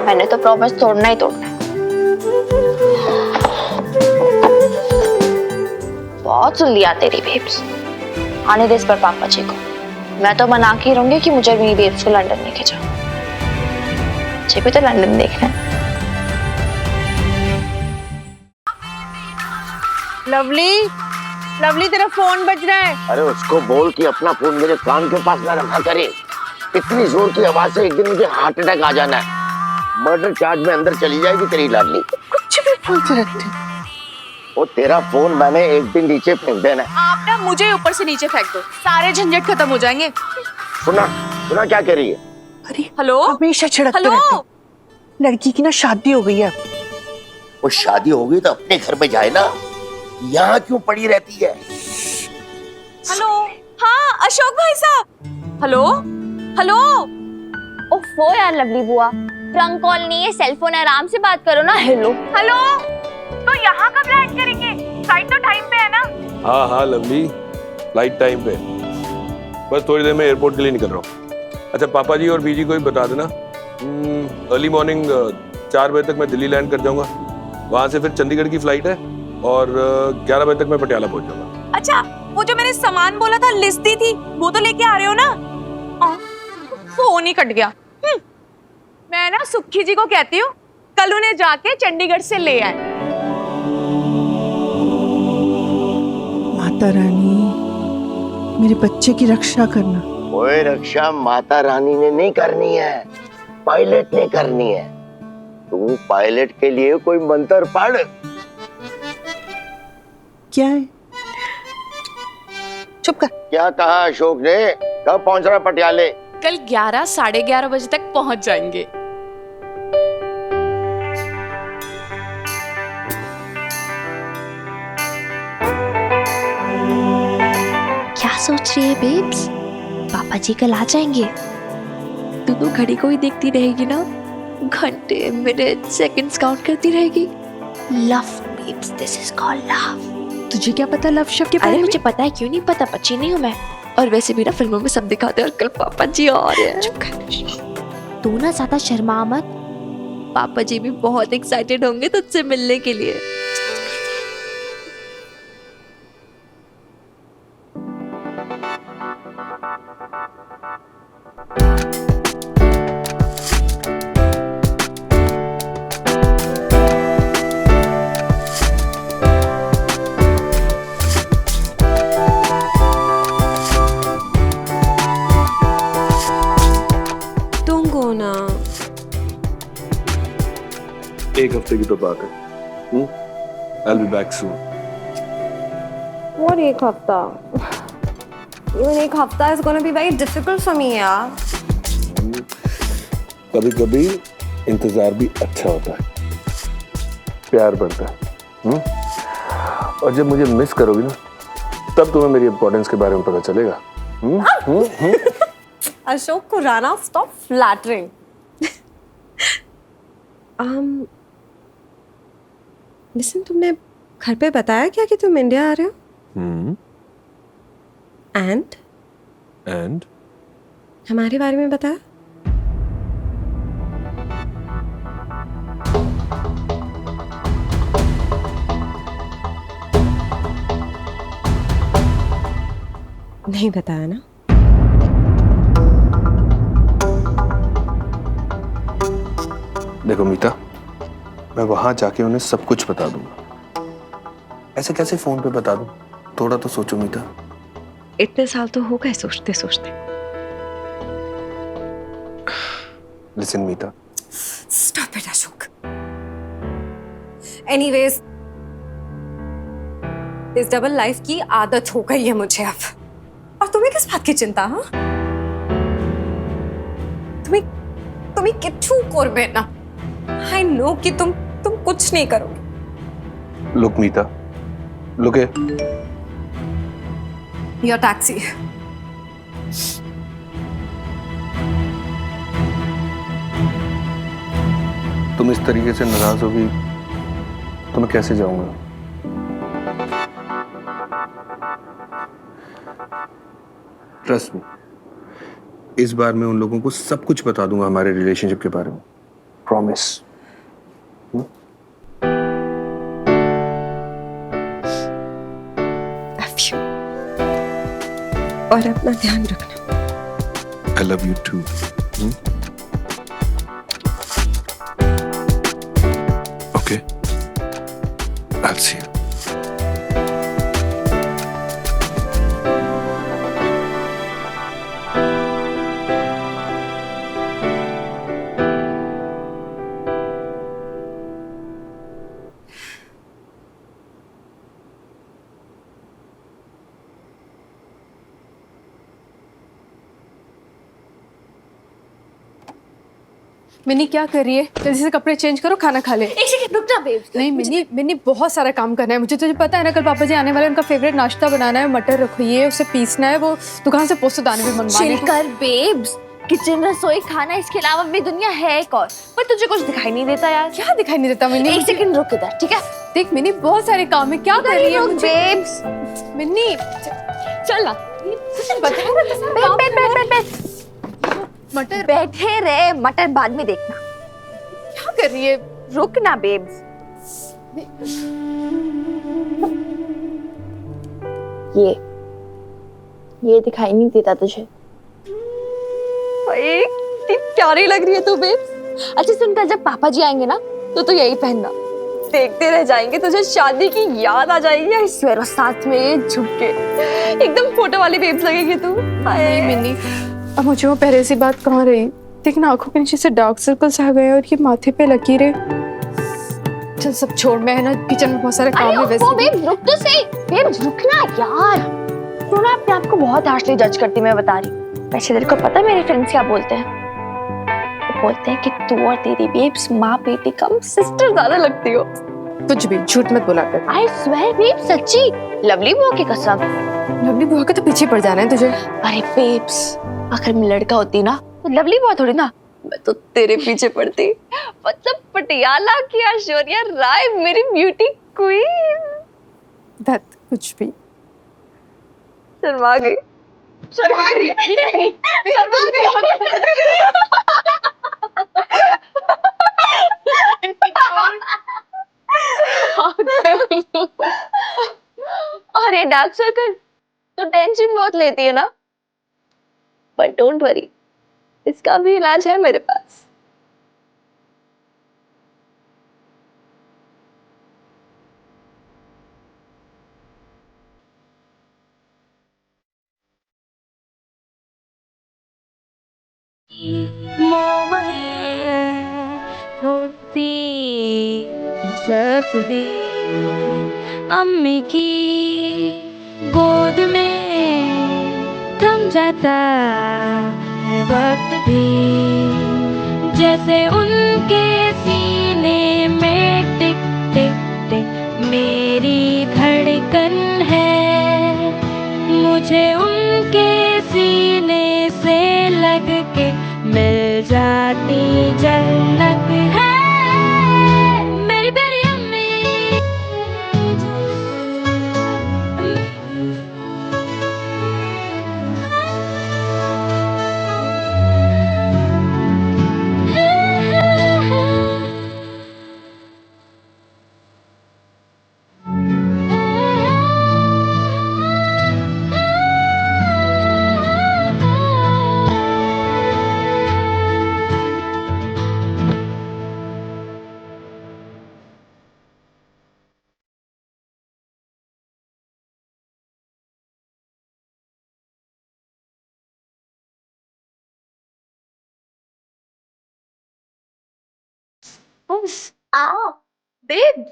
मैंने तो प्रॉमिस तोड़ना ही तोड़ना है। बहुत सुन लिया तेरी बेब्स, आने दे इस पर पापा जी को। मैं तो मना के रहूंगी कि मुझे मेरी बेब्स को लंदन लेके जाओ। मुझे भी तो लंदन देखना है। लवली, लवली तेरा फोन बज रहा है। अरे उसको बोल कि अपना फोन मेरे कान के पास ना रखा करे। इतनी जोर की आवाज से एक दिन मुझे हार्ट अटैक आ जाना है। मर्डर चार्ज में अंदर चली जाएगी तेरी लाडली। कुछ भी बोलते रहते हो। वो तेरा फोन मैंने एक दिन नीचे फेंक देना है। आप ना मुझे ऊपर से नीचे फेंक दो, सारे झंझट खत्म हो जाएंगे। सुना सुना क्या कह रही है? अरे हेलो, हमेशा छिड़कते हेलो? रहते हो। लड़की की ना शादी हो गई है। वो शादी हो गई तो अपने घर में जाए ना, यहाँ क्यों पड़ी रहती है? हेलो, हाँ अशोक भाई साहब। Hello hello. ओफो यार लवली बुआ, ट्रंक कॉल नहीं है, सेल फोन, आराम से बात करो ना। हेलो हेलो, तो यहाँ कब लैंड करेंगे? फ्लाइट तो टाइम पे है ना? हाँ हाँ लवली, फ्लाइट टाइम पे। बस थोड़ी देर में एयरपोर्ट के लिए निकल रहा हूँ। अच्छा पापा जी और बीजी को भी बता देना, अर्ली मॉर्निंग 4 बजे तक मैं दिल्ली लैंड कर जाऊंगा। वहाँ से फिर चंडीगढ़ की फ्लाइट है, और 11 बजे तक मैं पटियाला पहुंच जाऊंगा। अच्छा, वो जो मैंने सामान बोला था, लिस्ट दी थी, वो तो लेके आ रहे हो ना? फोन ही कट गया। मैं ना सुखी जी को कहती हूँ कल उन्हें जाके चंडीगढ़ से ले आए। माता रानी, मेरे बच्चे की रक्षा करना। कोई रक्षा माता रानी ने नहीं करनी है, पायलट ने करनी है। तू पायलट के लिए कोई मंत्र पढ़। क्या है? चुप कर। क्या कहा अशोक ने? कब पहुंच रहा पटियाले? कल 11 साढ़े 11 बजे तक पहुंच जाएंगे। क्या सोच रही है बेब्स? पापा जी कल आ जाएंगे। तू तो घड़ी को ही देखती रहेगी ना, घंटे मिनट सेकंड्स काउंट करती रहेगी। Love babes, this is called love. तुझे क्या पता लव शब्द के बारे में? मुझे पता है, क्यों नहीं पता, बच्ची नहीं हूँ मैं। और वैसे भी ना फिल्मों में सब दिखाते हैं, और कल पापा जी आ रहे हैं। चुप कर। तू ना ज्यादा शर्मा मत, पापा जी भी बहुत एक्साइटेड होंगे तुझसे मिलने के लिए। एक हफ्ते की तो बात है। I'll be back soon. और एक हफ्ता? Even एक हफ्ता is gonna be very difficult for me यार। कभी कभी इंतजार भी अच्छा होता है, प्यार बढ़ता है। और जब मुझे मिस करोगी ना, तब तुम्हें मेरी इम्पोर्टेंस के बारे में पता चलेगा। Ashok Khurana, stop flattering। Listen, तुमने घर पे बताया क्या कि तुम इंडिया आ रहे हो? एंड हमारे बारे में बताया? नहीं बताया ना? देखो मीता, मैं वहां जाके उन्हें सब कुछ बता दूंगा। ऐसे कैसे फोन पे बता दूं? थोड़ा तो सोचो मीता। इतने साल तो हो गए सोचते सोचते। Listen Meeta, stop it Ashok. Anyways, इस डबल लाइफ की आदत हो गई है मुझे अब। और तुम्हें किस बात की चिंता? हाँ, तुम्हें किच्छू करबे ना। आई नो कि तुम कुछ नहीं करोगे। लुक मीता, लुक है। Your taxi. तुम इस तरीके से नाराज होगी तो मैं कैसे जाऊंगा? ट्रस्ट मी, इस बार मैं उन लोगों को सब कुछ बता दूंगा हमारे रिलेशनशिप के बारे में। प्रॉमिस। और अपना ध्यान रखना। I love you too. Okay. I'll see you. Mini क्या कर रही है? जल्दी से कपड़े चेंज करो, खाना खा ले। एक सेकंड रुक जा बेब। नहीं मिनी, मिनी बहुत सारा काम करना है मुझे। तुझे पता है ना, कल पापा जी आने वाले, उनका फेवरेट नाश्ता बनाना है, मटर रखिए, उसे पीसना है, वो दुकान से पोस्त दाने भी मंगवाने हैं। चिल कर बेब्स, किचन रसोई खाना, इसके अलावा भी दुनिया है एक और। पर तुझे कुछ दिखाई नहीं देता यार। क्या दिखाई नहीं देता मिनी? एक सेकंड रुक इधर, ठीक है? देख मिनी, बहुत सारे काम है, क्या कर रही है बेब्स? मिनी चल ना, मटर बैठे रहे, मटर बाद में देखना। क्या कर रही है? रुक ना बेब्स। ये दिखाई नहीं देता तुझे? कितनी प्यारी लग रही है तू बेब्स। अच्छा सुन, कल जब पापा जी आएंगे ना तो यही पहनना, देखते रह जाएंगे, तुझे शादी की याद आ जाएगी। आई स्वेयर, और साथ में ये झुमके, एकदम फोटो वाली बेब्स लगेगी तू। नहीं मिन्नी, अब मुझे वो पहले सी बात कहाँ रही। लेकिन आंखों के नीचे से डार्क सर्कल्स आ गए और ये माथे पे लकीरें। चल सब छोड़, मैं है ना किचन में बहुत सारे काम है वैसे भी। बेब्स रुक तो सही, बेब्स रुकना यार। तू ना अपने आप को बहुत हार्शली जज करती, मैं बता रही। वैसे तेरे को पता है मेरे फ्रेंड्स क्या बोलते हैं? वो बोलते हैं कि तू और तेरी बेब्स माँ बेटी कम सिस्टर ज्यादा लगती हो। कुछ भी झूठ मत बोला कर। आई स्वेयर बेब्स, सच्ची, लवली बुआ की कसम। लवली बुआ के तो पीछे पड़ जाना है तुझे। अरे बेब्स, अगर मैं लड़का होती ना तो लवली बुआ थोड़ी ना, मैं तो तेरे पीछे पड़ती। मतलब पटियाला की ऐश्वर्या राय, मेरी ब्यूटी क्वीन। दैट कुछ भी। शर्मा गई, शर्मा गई, शर्मा गई। अरे डार्क सर्कल तो टेंशन बहुत लेती है ना, बट डोंट वरी, इसका भी इलाज है मेरे पास। अम्मी की गोद में थम जाता वक्त भी, जैसे उनके सीने में टिक टिक टिक मेरी धड़कन है। मुझे उनके सीने से लग के मिल जाती जन्नत है। मेरी प्यारी अम्मी, आओ बेब।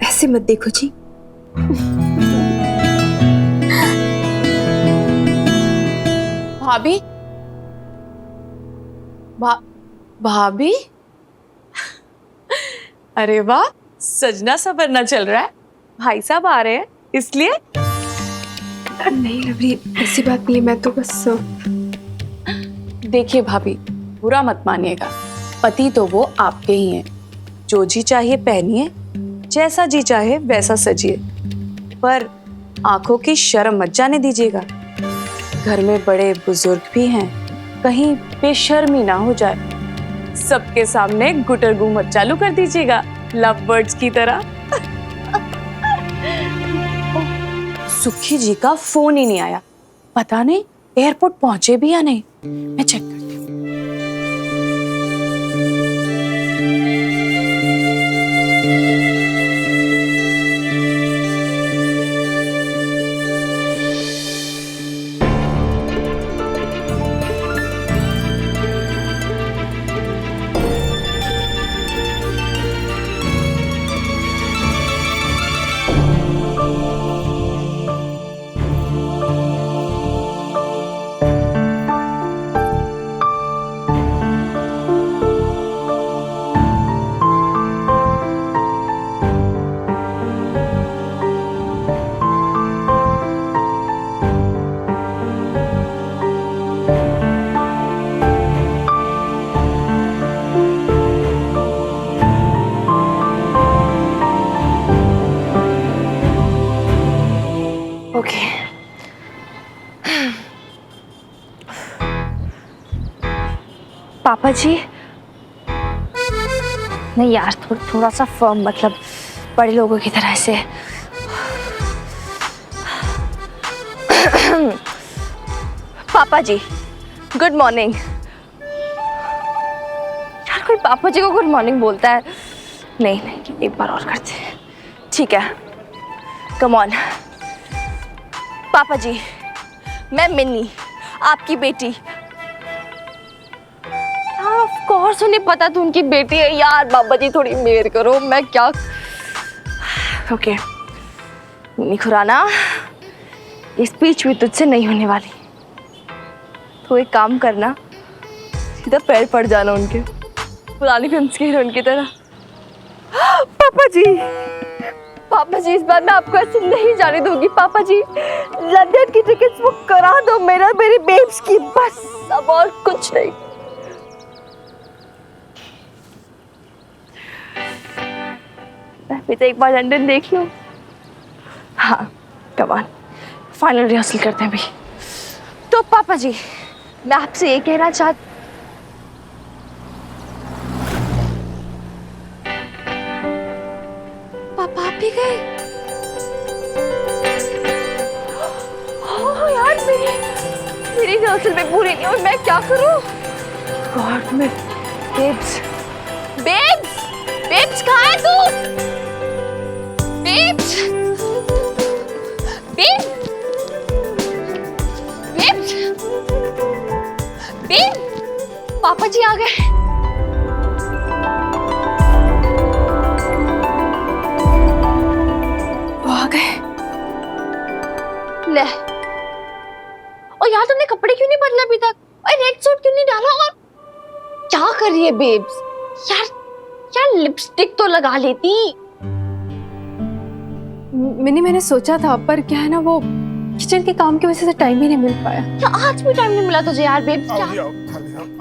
ऐसे मत देखो जी। भाभी, भाभी, अरे वाह, सजना सवरना चल रहा है। भाई साहब आ रहे हैं इसलिए। नहीं लवली, ऐसी बात नहीं है, मैं तो बस। देखिए भाभी, बुरा मत मानिएगा, पति तो वो आपके ही हैं। जो जी चाहिए पहनिए, जैसा जी चाहे वैसा सजिए, पर आंखों की शर्म मत जाने दीजिएगा। घर में बड़े बुजुर्ग भी हैं, कहीं बेशर्मी ना हो जाए। सबके सामने गुटरगू मत चालू कर दीजिएगा, लव बर्ड्स की तरह। सुखी जी का फोन ही नहीं आया, पता नहीं एयरपोर्ट पहुंचे भी या नहीं। मैं चेक करती हूँ। पापा जी नहीं यार, थोड़ा सा फर्म, मतलब बड़े लोगों की तरह से। पापा जी गुड मॉर्निंग। यार कोई पापा जी को गुड मॉर्निंग बोलता है? नहीं नहीं, एक बार और करते हैं। ठीक है, कम ऑन। पापा जी, मैं मिन्नी, आपकी बेटी। यार ऑफ कोर्स उन्हें पता तो उनकी बेटी है यार। पापा जी थोड़ी मेहर करो, मैं क्या। ओके मिन्नी खुराना, ये स्पीच भी तुझसे नहीं होने वाली। तो एक काम करना, सीधा पैर पड़ जाना उनके, पुरानी फिल्म की हीरोइन की तरह। पापा जी, पापा जी इस बार मैं आपको ऐसे नहीं जाने दूंगी। पापा जी लंदन की टिकट्स बुक करा दो मेरी बेब्स की, बस अब और कुछ नहीं। मैं भी तो एक बार लंदन देख लूं। हाँ कम ऑन, फाइनल रिहर्सल करते हैं अभी। तो पापा जी मैं आपसे ये कहना चाहती, पापा आप भी गए? ओह यार मेरी रिहर्सल में पूरी नहीं हुई, मैं क्या करूं? गॉड में बेब्स बेब्स कहाँ है तू? बेब्स पापा जी आ गए। वो आ गए। ले, और यार तुमने कपड़े क्यों नहीं बदले अभी तक? और रेड सूट क्यों नहीं डाला? और क्या कर रही है बेब्स? यार लिपस्टिक तो लगा लेती। मिनी मैंने सोचा था, पर क्या है ना, वो किचन के काम की वजह से टाइम ही नहीं मिल पाया। क्या आज भी टाइम नहीं मिला तुझे यार बेब्स? क्या?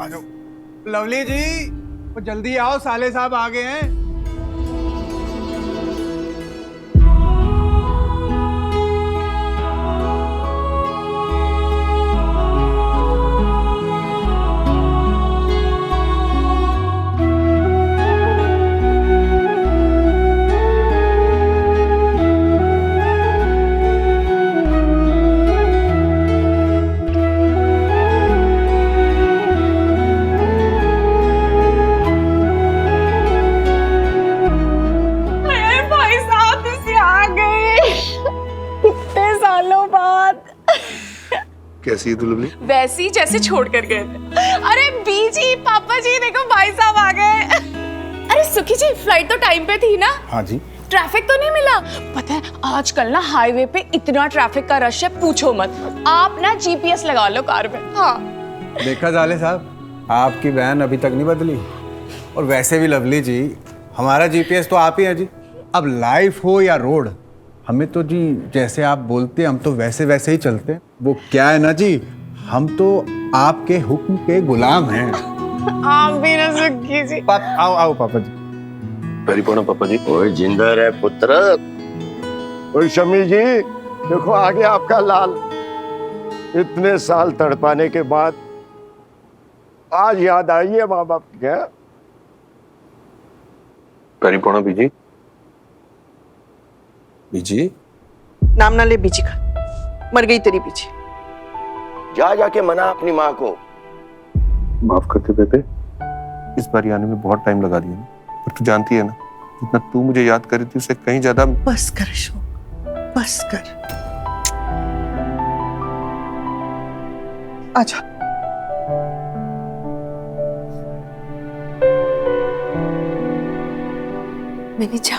आ जाओ। लवली जी, वो जल्दी आओ, साले साहब आ गए हैं। कैसी है दुल्हनी? वैसी जैसे छोड़ कर गए थे। अरे बीजी, पापा जी देखो भाई साहब आ गए। अरे सुखी जी फ्लाइट तो टाइम पे थी ना? हाँ जी। ट्रैफिक तो नहीं मिला? पता है आजकल ना हाईवे पे इतना ट्रैफिक का रश है, पूछो मत। आप ना जीपीएस लगा लो कार में। हाँ देखा साले साहब, आपकी वैन अभी तक नहीं बदली। और वैसे भी लवली जी, हमारा जीपीएस तो आप ही है जी। अब लाइफ हो या रोड, हमें तो जी जैसे आप बोलते हैं हम तो वैसे वैसे ही चलते हैं। वो क्या है ना जी, हम तो आपके हुक्म के गुलाम हैं। आप भी ना सुखी जी। आओ आओ पापा जी। परिपूर्ण पापा जी। ओए जिंदा रहे पुत्र। ओए शमी जी, देखो आ गया आपका लाल। इतने साल तड़पाने के बाद आज याद आई है माँ बाप की। परिपूर्ण बीजी। बीजी नाम ना ले बीजी का, मर गई तेरी बीजी। जा जाके मना अपनी माँ को। माफ करते बेबे, इस बार आने में बहुत टाइम लगा दिया ना, पर तू जानती है ना, जितना तू मुझे याद कर रही थी उससे कहीं ज्यादा। बस कर अशोक, बस कर। आजा। मैंने जा,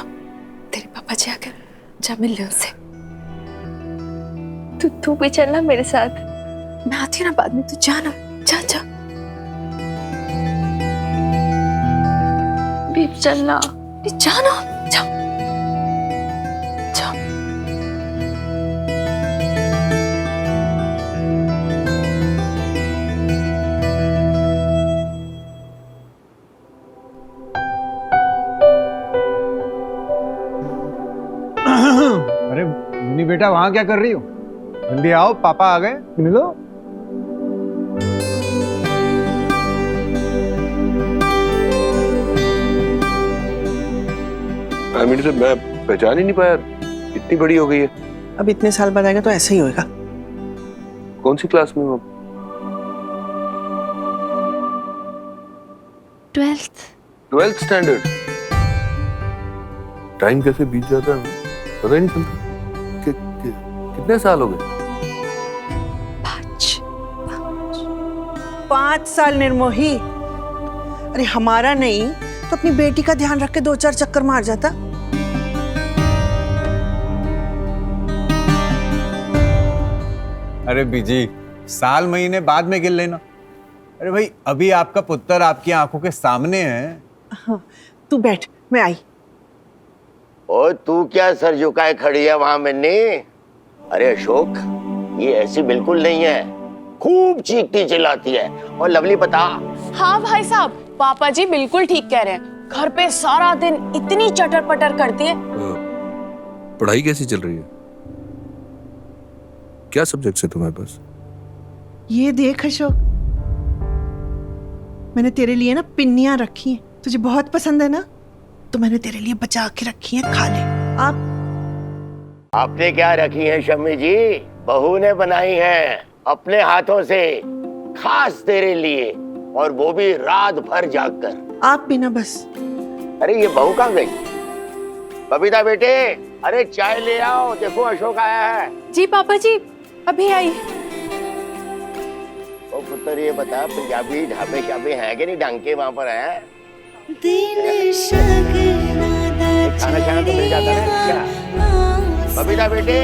तेरे पापा जी आकर जा मिल ले उनसे। तू भी चलना मेरे साथ। मैं आती हूँ ना बाद में, तू जा ना, जा जा। बेब्स चलना। जा ना, जा जा। अरे मुन्नी बेटा वहां क्या कर रही हो? जल्दी आओ, पापा आ गए, मिलो। आमिर से मैं पहचान ही नहीं पाया, इतनी बड़ी हो गई है। अब इतने साल बाद आएगा तो ऐसा ही होगा। कौन सी क्लास में हो? 12th standard. टाइम कैसे बीत जाता है पता ही नहीं चलता। कितने साल हो गए? 5 साल निर्मोही। अरे हमारा नहीं तो अपनी बेटी का ध्यान रख के 2-4 चक्कर मार जाता। अरे बीजी, साल महीने बाद में गिन लेना। अरे भाई, अभी आपका पुत्र आपकी आंखों के सामने है। हाँ, तू बैठ, मैं आई। ओ तू क्या सर झुकाए खड़ी है वहां मिन्नी? अरे अशोक, ये ऐसी बिल्कुल नहीं है, खूब चीखती चिल्लाती है। और लवली बता। हाँ भाई साहब, पापा जी बिल्कुल ठीक कह रहे हैं। घर पे सारा दिन इतनी चटर पटर करती है। पढ़ाई कैसी चल रही है? क्या सब्जेक्ट्स है तुम्हारे पास? ये देख अशोक, मैंने तेरे लिए ना पिन्नियां रखी हैं। तुझे बहुत पसंद है ना, तो मैंने तेरे लिए बचा के रखी हैं, खा ले। आपने क्या रखी है शम्मी जी? बहू ने बनाई है अपने हाथों से, खास तेरे लिए, और वो भी रात भर जागकर। आप भी ना बस। अरे ये बहू कहाँ गई? बबीता बेटे, अरे चाय ले आओ, देखो अशोक आया है। जी पापा जी, अभी आई। ओ पुत्र, ये बता, पंजाबी ढाबे शाबे हैं कि नहीं? ढंग वहां पर है? खाना खाना तो मिल जाता है क्या? बबीता बेटे,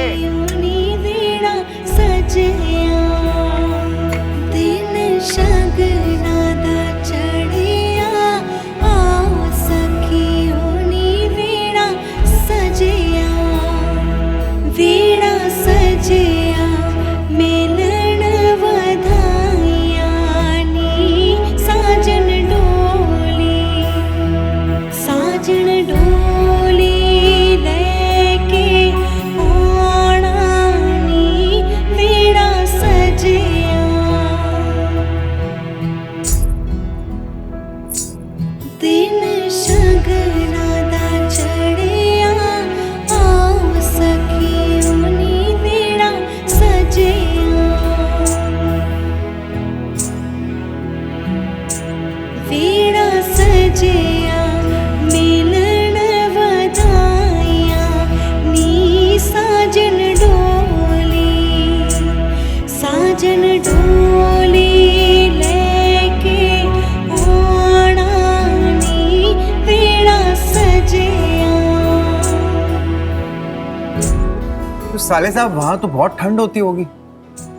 साले साहब, वहाँ तो बहुत ठंड होती होगी।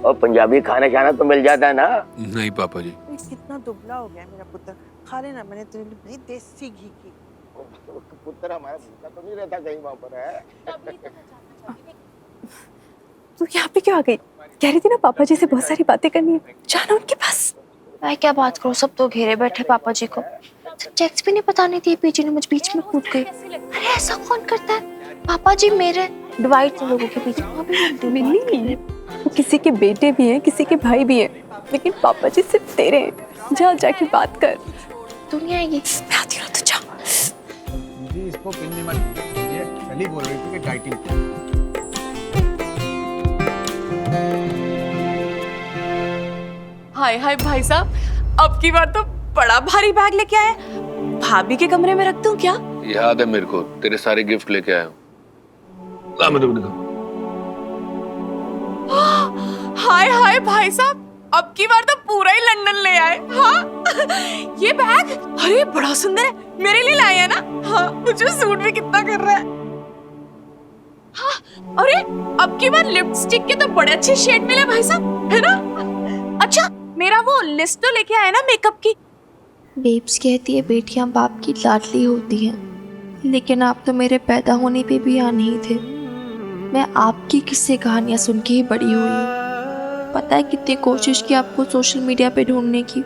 और पंजाबी खाना खाना तो मिल जाता है ना? नहीं पापा जी। कितना दुबला हो गया मेरा पुत्र, खा लेना, मैंने तेरे लिए देसी घी की। पुत्र हमारा भूखा तो नहीं रहता कहीं वहाँ पर है? तू यहाँ पे क्यों आ गई? कह रही थी ना पापा जी से बहुत सारी बातें करनी है, जाना उनके पास। मैं क्या बात करूँ, सब तो घेरे बैठे पापा जी को। सब्जेक्ट्स भी नहीं बताने दिए, पीजी ने मुझ बीच में कूद गई। अरे ऐसा कौन करता है? पापा जी मेरे डिवाइड लोगों के बीच में नहीं, किसी के बेटे भी हैं, किसी के भाई भी हैं, लेकिन पापा जी सिर्फ तेरे हैं। जा जाके बात कर। तू नहीं आएगी? मैं आती हूँ, तू जा। जी इसको पिन्नी मत, ये पहले बोल रही थी कि डाइटिंग। हाय हाय भाई साहब, अब की बार तो बड़ा भारी बैग लेके आए। भाभी के कमरे में रख दूं क्या? याद है मेरे को, तेरे सारे गिफ्ट लेके आया हूँ। हाय हाय भाई साहब, अब की बार तो पूरा ही लंदन ले आए। हाँ ये बैग, अरे बड़ा सुंदर है, मेरे लिए लाए है ना? हाँ, मुझे सूट भी कितना कर रहा है। हाँ, अरे अब की बार लिपस्टिक के तो बड़े अच्छे शेड मिले भाई साहब, है ना? अच्छा, मेरा वो लिस्ट तो लेके आया ना मेकअप की? बेब्स कहती है बेटियां बाप की लाडली होती हैं, लेकिन आप तो मेरे पैदा होने पे भी यहाँ नहीं थे। मैं आपकी किस्से कहानियाँ सुन के ही बड़ी हुई हूँ। पता है कितनी कोशिश की आपको सोशल मीडिया पे ढूंढने की,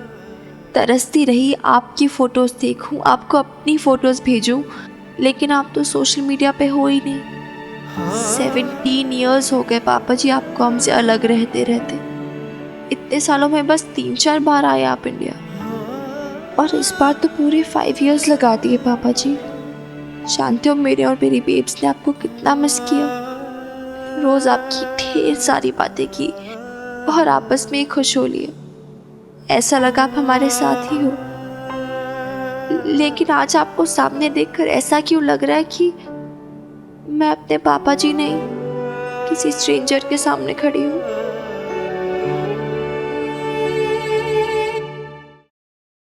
तरसती रही आपकी फ़ोटोज़ देखूँ, आपको अपनी फ़ोटोज़ भेजूँ, लेकिन आप तो सोशल मीडिया पे हो ही नहीं। 17 इयर्स हो गए पापा जी आपको हमसे अलग रहते रहते। इतने सालों में बस 3-4 बार आए आप इंडिया, और इस बार तो पूरे 5 इयर्स लगा दिए पापा जी। जानते हो मेरे और मेरी बेब्स ने आपको कितना मिस किया। रोज आपकी ढेर सारी बातें की और आपस में ही खुश हो लिए। ऐसा लगा आप हमारे साथ ही हो। लेकिन आज आपको सामने देखकर ऐसा क्यों लग रहा है कि मैं अपने पापा जी नहीं किसी स्ट्रेंजर के सामने खड़ी हूँ।